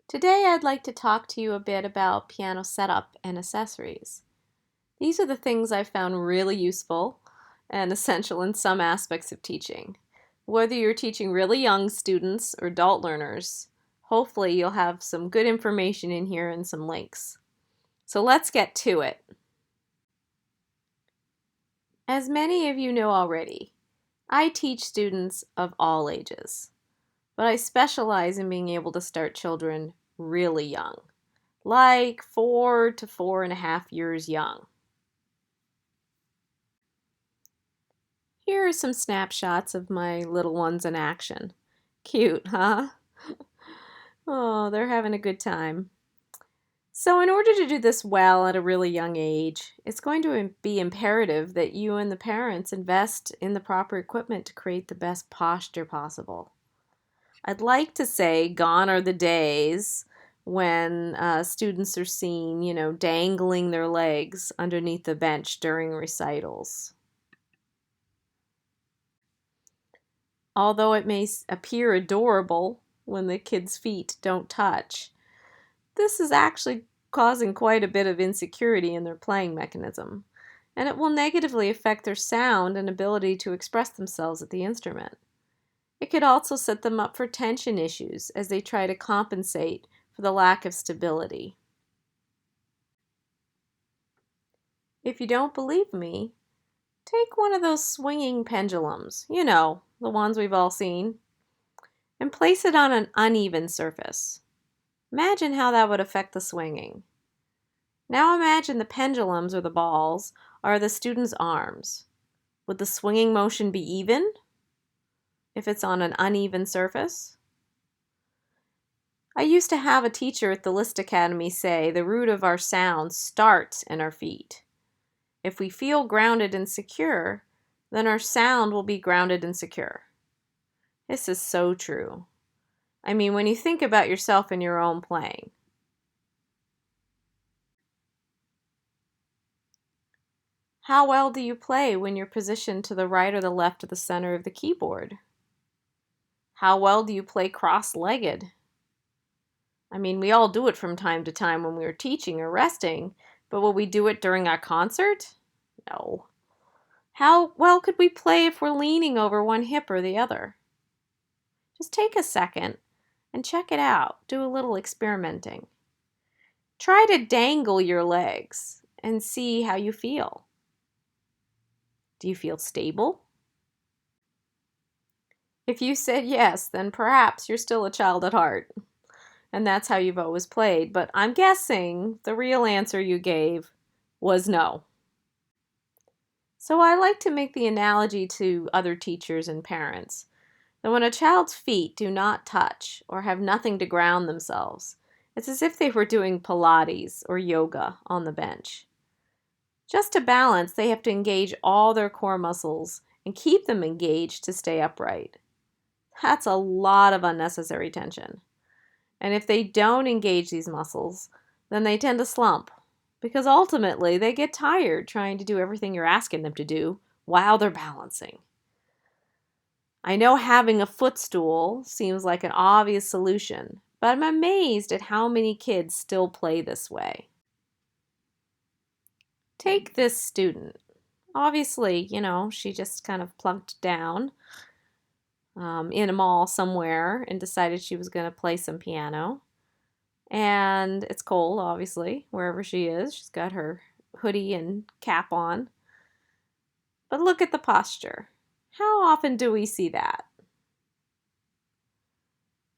Today I'd like to talk to you a bit about piano setup and accessories. These are the things I've found really useful and essential in some aspects of teaching. Whether you're teaching really young students or adult learners, hopefully you'll have some good information in here and some links. So let's get to it. As many of you know already, I teach students of all ages, but I specialize in being able to start children really young, like 4 to 4.5 years young. Here are some snapshots of my little ones in action. Cute, huh? Oh, they're having a good time. So in order to do this well at a really young age, it's going to be imperative that you and the parents invest in the proper equipment to create the best posture possible. I'd like to say gone are the days when students are seen, dangling their legs underneath the bench during recitals. Although it may appear adorable when the kids' feet don't touch, this is actually causing quite a bit of insecurity in their playing mechanism, and it will negatively affect their sound and ability to express themselves at the instrument. It could also set them up for tension issues as they try to compensate for the lack of stability. If you don't believe me, take one of those swinging pendulums, the ones we've all seen, and place it on an uneven surface. Imagine how that would affect the swinging. Now imagine the pendulums or the balls are the student's arms. Would the swinging motion be even if it's on an uneven surface? I used to have a teacher at the Liszt Academy say the root of our sound starts in our feet. If we feel grounded and secure, then our sound will be grounded and secure. This is so true. I mean, when you think about yourself in your own playing. How well do you play when you're positioned to the right or the left of the center of the keyboard? How well do you play cross-legged? I mean, we all do it from time to time when we are teaching or resting, but will we do it during our concert? No. How well could we play if we're leaning over one hip or the other? Just take a second and check it out. Do a little experimenting. Try to dangle your legs and see how you feel. Do you feel stable? If you said yes, then perhaps you're still a child at heart, and that's how you've always played, but I'm guessing the real answer you gave was no. So I like to make the analogy to other teachers and parents that when a child's feet do not touch or have nothing to ground themselves, it's as if they were doing Pilates or yoga on the bench. Just to balance, they have to engage all their core muscles and keep them engaged to stay upright. That's a lot of unnecessary tension. And if they don't engage these muscles, then they tend to slump because ultimately they get tired trying to do everything you're asking them to do while they're balancing. I know having a footstool seems like an obvious solution, but I'm amazed at how many kids still play this way. Take this student. Obviously, she just kind of plunked down in a mall somewhere and decided she was going to play some piano. And it's cold, obviously, wherever she is. She's got her hoodie and cap on. But look at the posture. How often do we see that?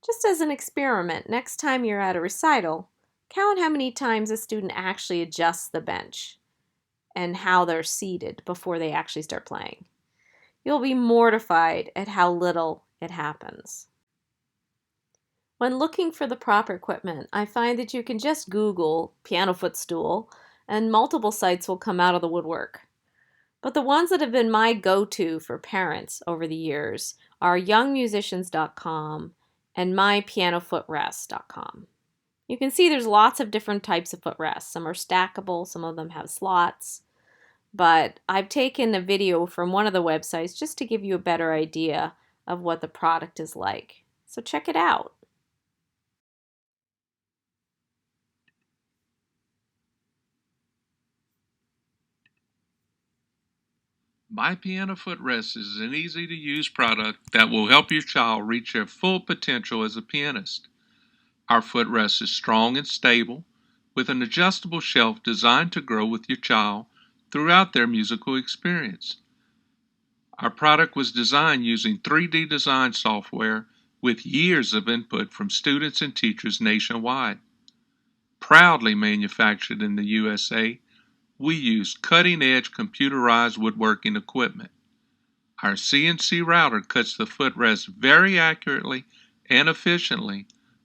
Just as an experiment, next time you're at a recital, count how many times a student actually adjusts the bench and how they're seated before they actually start playing. You'll be mortified at how little it happens. When looking for the proper equipment, I find that you can just Google piano footstool and multiple sites will come out of the woodwork. But the ones that have been my go-to for parents over the years are youngmusicians.com and mypianofootrest.com. You can see there's lots of different types of footrests. Some are stackable, some of them have slots. But I've taken a video from one of the websites just to give you a better idea of what the product is like. So check it out. My piano footrest is an easy-to-use product that will help your child reach their full potential as a pianist. Our footrest is strong and stable, with an adjustable shelf designed to grow with your child throughout their musical experience. Our product was designed using 3D design software with years of input from students and teachers nationwide. Proudly manufactured in the USA, we use cutting-edge computerized woodworking equipment. Our CNC router cuts the footrest very accurately and efficiently,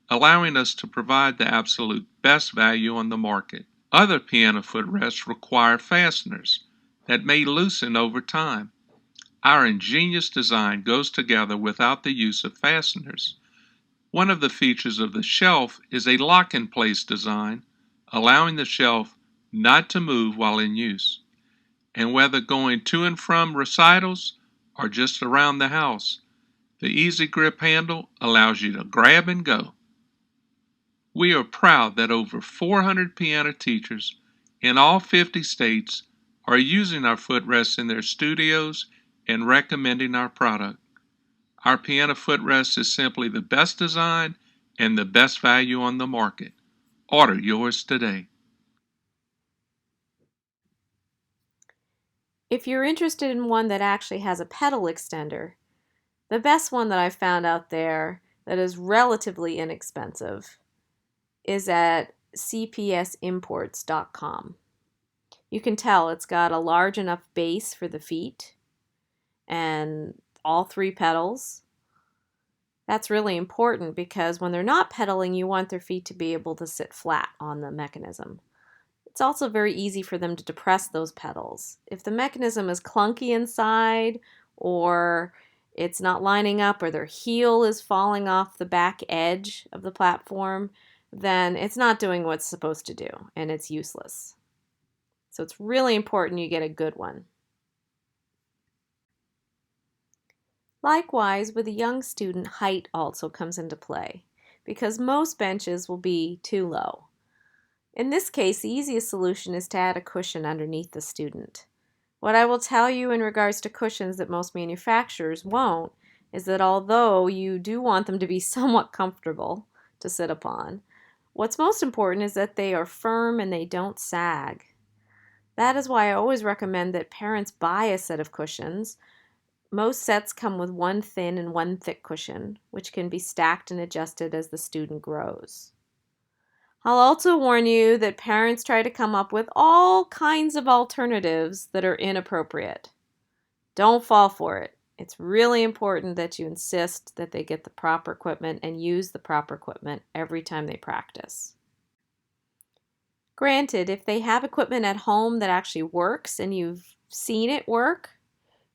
allowing us to provide the absolute best value on the market. Other piano footrests require fasteners that may loosen over time. Our ingenious design goes together without the use of fasteners. One of the features of the shelf is a lock-in-place design, allowing the shelf not to move while in use. And whether going to and from recitals or just around the house, the easy grip handle allows you to grab and go. We are proud that over 400 piano teachers in all 50 states are using our footrests in their studios and recommending our product. Our piano footrest is simply the best design and the best value on the market. Order yours today. If you're interested in one that actually has a pedal extender, the best one that I've found out there that is relatively inexpensive is at cpsimports.com. You can tell it's got a large enough base for the feet and all 3 pedals. That's really important because when they're not pedaling, you want their feet to be able to sit flat on the mechanism. It's also very easy for them to depress those pedals. If the mechanism is clunky inside, or it's not lining up, or their heel is falling off the back edge of the platform, then it's not doing what it's supposed to do, and it's useless. So it's really important you get a good one. Likewise, with a young student, height also comes into play, because most benches will be too low. In this case, the easiest solution is to add a cushion underneath the student. What I will tell you in regards to cushions that most manufacturers won't is that although you do want them to be somewhat comfortable to sit upon, what's most important is that they are firm and they don't sag. That is why I always recommend that parents buy a set of cushions. Most sets come with one thin and one thick cushion, which can be stacked and adjusted as the student grows. I'll also warn you that parents try to come up with all kinds of alternatives that are inappropriate. Don't fall for it. It's really important that you insist that they get the proper equipment and use the proper equipment every time they practice. Granted, if they have equipment at home that actually works and you've seen it work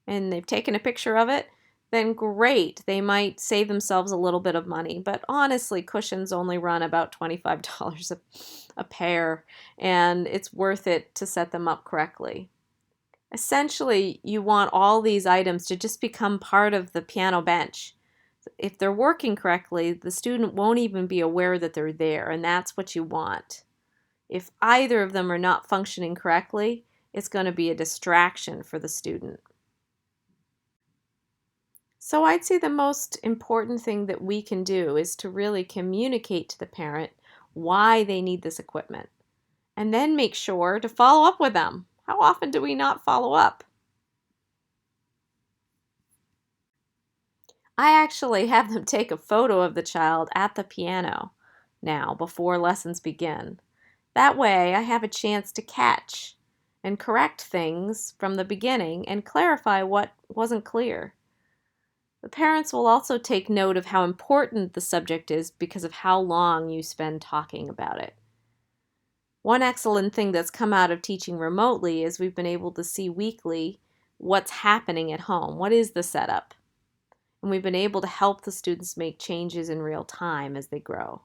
and they've taken a picture of it, then great, they might save themselves a little bit of money. But honestly, cushions only run about $25 a pair, and it's worth it to set them up correctly. Essentially, you want all these items to just become part of the piano bench. If they're working correctly, the student won't even be aware that they're there, and that's what you want. If either of them are not functioning correctly, it's going to be a distraction for the student. So I'd say the most important thing that we can do is to really communicate to the parent why they need this equipment, and then make sure to follow up with them. How often do we not follow up? I actually have them take a photo of the child at the piano now before lessons begin. That way I have a chance to catch and correct things from the beginning and clarify what wasn't clear. The parents will also take note of how important the subject is because of how long you spend talking about it. One excellent thing that's come out of teaching remotely is we've been able to see weekly what's happening at home. What is the setup? And we've been able to help the students make changes in real time as they grow.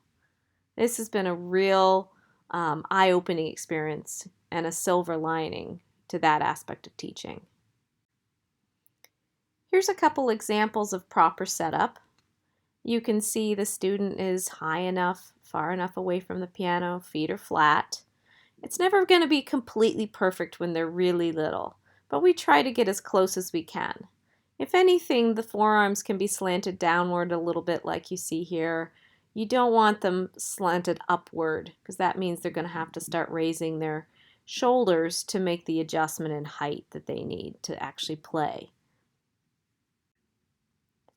This has been a real eye-opening experience and a silver lining to that aspect of teaching. Here's a couple examples of proper setup. You can see the student is high enough, far enough away from the piano, feet are flat. It's never going to be completely perfect when they're really little, but we try to get as close as we can. If anything, the forearms can be slanted downward a little bit like you see here. You don't want them slanted upward because that means they're going to have to start raising their shoulders to make the adjustment in height that they need to actually play.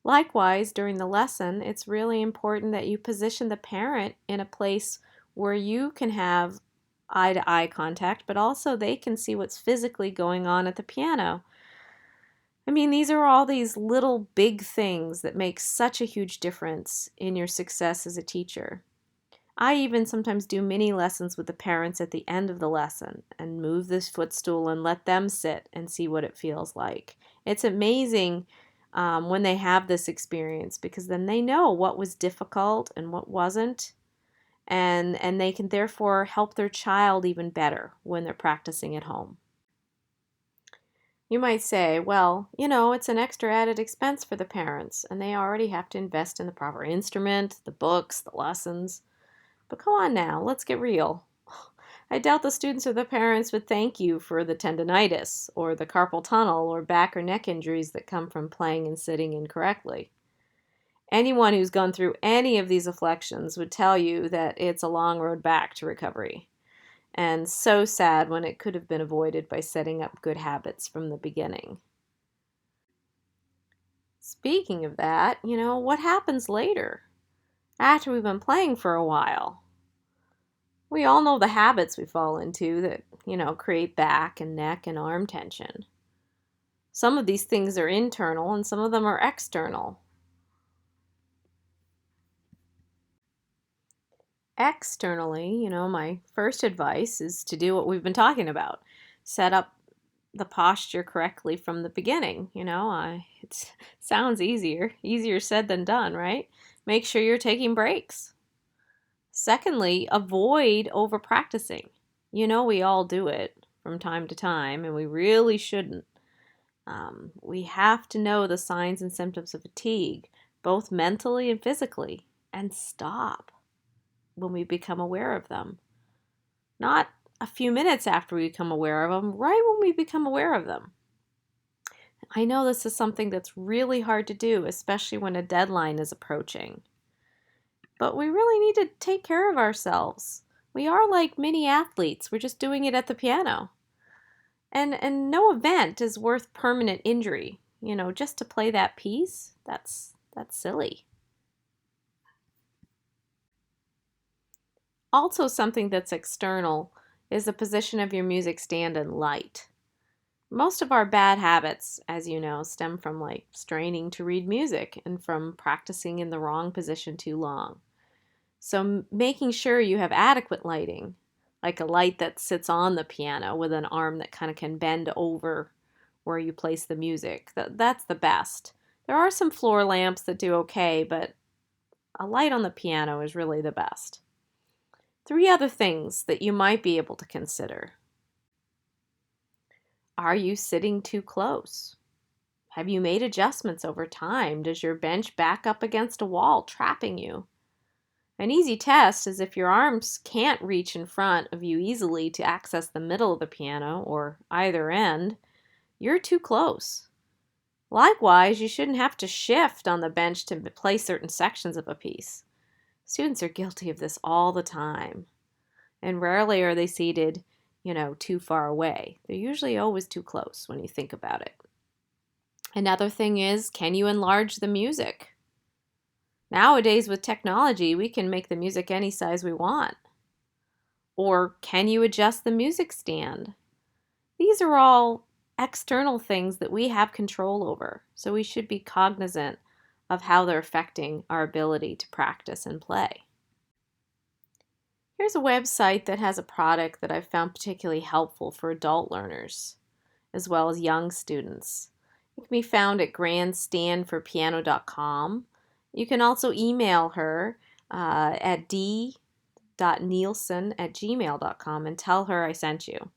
Likewise, during the lesson, it's really important that you position the parent in a place where you can have eye-to-eye contact, but also they can see what's physically going on at the piano. I mean, these are all these little big things that make such a huge difference in your success as a teacher. I even sometimes do mini lessons with the parents at the end of the lesson and move this footstool and let them sit and see what it feels like. It's amazing when they have this experience because then they know what was difficult and what wasn't, and they can therefore help their child even better when they're practicing at home. You might say, well, it's an extra added expense for the parents, and they already have to invest in the proper instrument, the books, the lessons. But come on now, let's get real. I doubt the students or the parents would thank you for the tendinitis or the carpal tunnel or back or neck injuries that come from playing and sitting incorrectly. Anyone who's gone through any of these afflictions would tell you that it's a long road back to recovery. And so sad when it could have been avoided by setting up good habits from the beginning. Speaking of that, what happens later? After we've been playing for a while? We all know the habits we fall into that, create back and neck and arm tension. Some of these things are internal and some of them are external. Externally, my first advice is to do what we've been talking about. Set up the posture correctly from the beginning. It sounds easier said than done, right? Make sure you're taking breaks. Secondly, avoid over practicing. We all do it from time to time, and we really shouldn't. We have to know the signs and symptoms of fatigue, both mentally and physically, and stop when we become aware of them. Not a few minutes after we become aware of them, right when we become aware of them. I know this is something that's really hard to do, especially when a deadline is approaching. But we really need to take care of ourselves. We are like mini athletes. We're just doing it at the piano. And no event is worth permanent injury. Just to play that piece, that's silly. Also, something that's external is the position of your music stand and light. Most of our bad habits, as you know, stem from straining to read music and from practicing in the wrong position too long. So making sure you have adequate lighting, like a light that sits on the piano with an arm that kind of can bend over where you place the music, that's the best. There are some floor lamps that do okay, but a light on the piano is really the best. 3 other things that you might be able to consider. Are you sitting too close? Have you made adjustments over time? Does your bench back up against a wall, trapping you? An easy test is if your arms can't reach in front of you easily to access the middle of the piano or either end, you're too close. Likewise, you shouldn't have to shift on the bench to play certain sections of a piece. Students are guilty of this all the time. And rarely are they seated, too far away. They're usually always too close when you think about it. Another thing is, can you enlarge the music? Nowadays with technology, we can make the music any size we want. Or can you adjust the music stand? These are all external things that we have control over, so we should be cognizant of how they're affecting our ability to practice and play. Here's a website that has a product that I've found particularly helpful for adult learners, as well as young students. It can be found at grandstandforpiano.com. You can also email her at d.nielsen@gmail.com and tell her I sent you.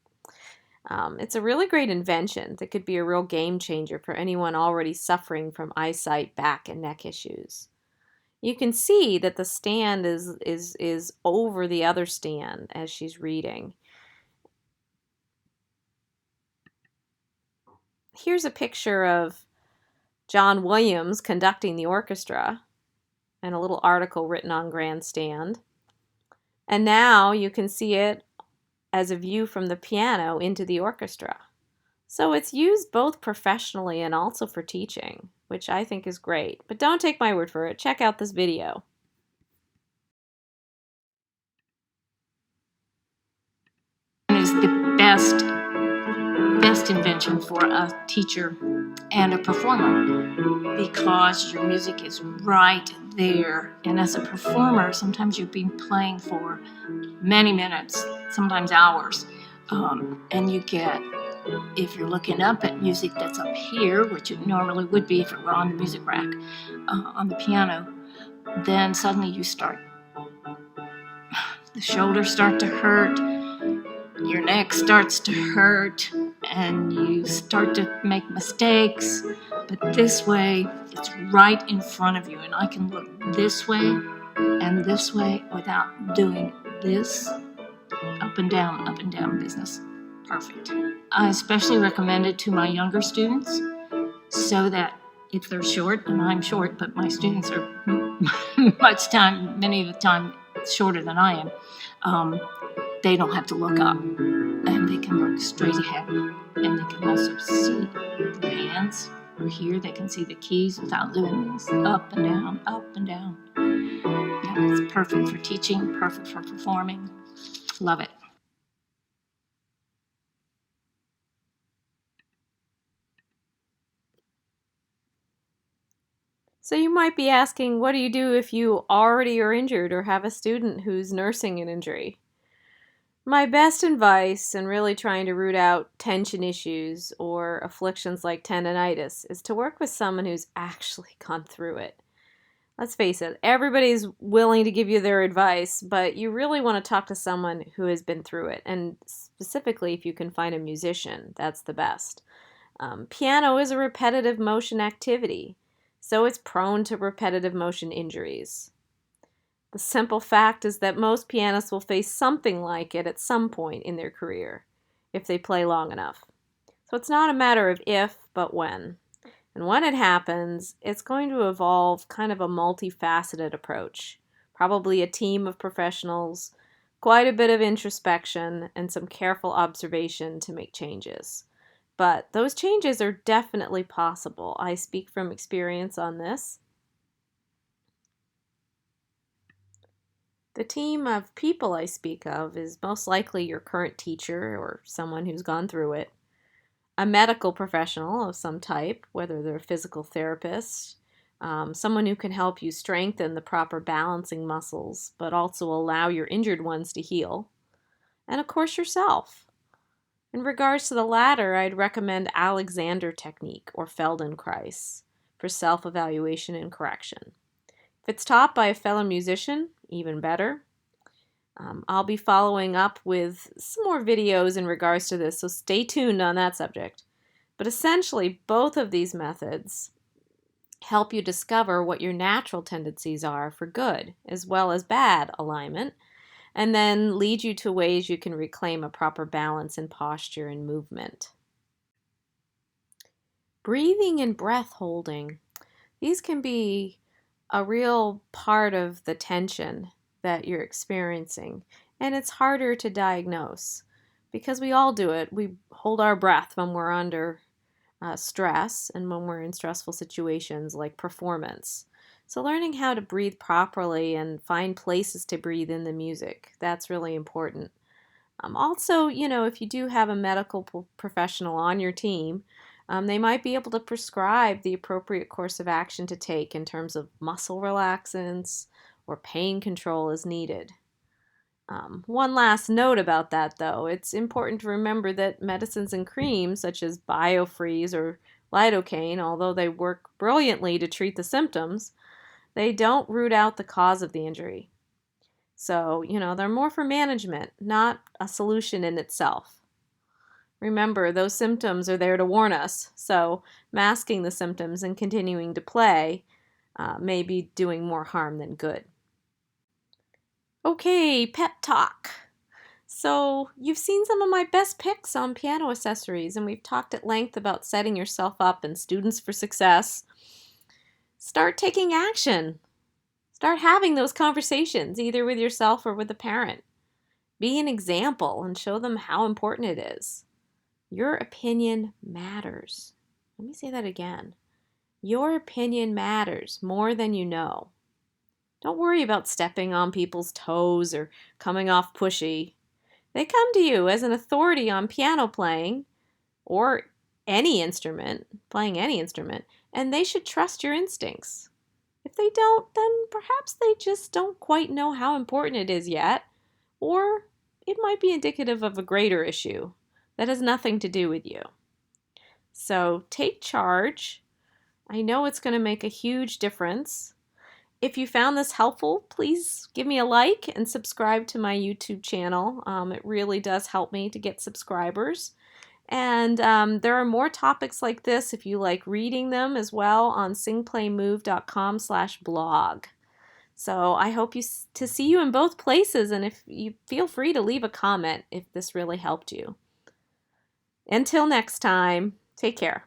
It's a really great invention that could be a real game changer for anyone already suffering from eyesight, back, and neck issues. You can see that the stand is over the other stand as she's reading. here's a picture of John Williams conducting the orchestra and a little article written on Grandstand. And now you can see it as a view from the piano into the orchestra. So it's used both professionally and also for teaching, which I think is great. But don't take my word for it. Check out this video. Is the best invention for a teacher and a performer, because your music is right there. And as a performer, sometimes you've been playing for many minutes, sometimes hours, and you get, if you're looking up at music that's up here, which it normally would be if it were on the music rack, on the piano, then suddenly you start, the shoulders start to hurt, your neck starts to hurt, and you start to make mistakes. But this way, it's right in front of you, and I can look this way and this way without doing this up and down business. Perfect. I especially recommend it to my younger students, so that if they're short, and I'm short, but my students are many of the time shorter than I am, they don't have to look up, and they can look straight ahead, and they can also see their hands are here. They can see the keys without doing this up and down, up and down. Yeah, it's perfect for teaching, perfect for performing. Love it. So you might be asking, what do you do if you already are injured or have a student who's nursing an injury? My best advice in really trying to root out tension issues or afflictions like tendonitis is to work with someone who's actually gone through it. Let's face it, everybody's willing to give you their advice, but you really want to talk to someone who has been through it, and specifically if you can find a musician, that's the best. Piano is a repetitive motion activity, so it's prone to repetitive motion injuries. The simple fact is that most pianists will face something like it at some point in their career, if they play long enough. So it's not a matter of if, but when. And when it happens, it's going to evolve kind of a multifaceted approach. Probably a team of professionals, quite a bit of introspection, and some careful observation to make changes. But those changes are definitely possible. I speak from experience on this. The team of people I speak of is most likely your current teacher or someone who's gone through it, a medical professional of some type, whether they're a physical therapist, someone who can help you strengthen the proper balancing muscles, but also allow your injured ones to heal, and of course yourself. In regards to the latter, I'd recommend Alexander technique or Feldenkrais for self-evaluation and correction. If it's taught by a fellow musician, even better. I'll be following up with some more videos in regards to this, so stay tuned on that subject. But essentially, both of these methods help you discover what your natural tendencies are for good as well as bad alignment, and then lead you to ways you can reclaim a proper balance in posture and movement. Breathing and breath holding. These can be a real part of the tension that you're experiencing, and it's harder to diagnose because we all do it. We hold our breath when we're under stress and when we're in stressful situations like performance. So learning how to breathe properly and find places to breathe in the music, that's really important. Also, if you do have a medical professional on your team, they might be able to prescribe the appropriate course of action to take in terms of muscle relaxants or pain control as needed. One last note about that, though. It's important to remember that medicines and creams such as Biofreeze or lidocaine, although they work brilliantly to treat the symptoms, they don't root out the cause of the injury. So, they're more for management, not a solution in itself. Remember, those symptoms are there to warn us, so masking the symptoms and continuing to play may be doing more harm than good. Okay, pep talk. So you've seen some of my best picks on piano accessories, and we've talked at length about setting yourself up and students for success. Start taking action. Start having those conversations, either with yourself or with a parent. Be an example and show them how important it is. Your opinion matters. Let me say that again. Your opinion matters more than you know. Don't worry about stepping on people's toes or coming off pushy. They come to you as an authority on piano playing or playing any instrument, and they should trust your instincts. If they don't, then perhaps they just don't quite know how important it is yet, or it might be indicative of a greater issue that has nothing to do with you. So take charge. I know it's going to make a huge difference. If you found this helpful, please give me a like and subscribe to my YouTube channel. It really does help me to get subscribers. And there are more topics like this if you like reading them as well on singplaymove.com/blog. So I hope to see you in both places, and if you feel free to leave a comment if this really helped you. Until next time, take care.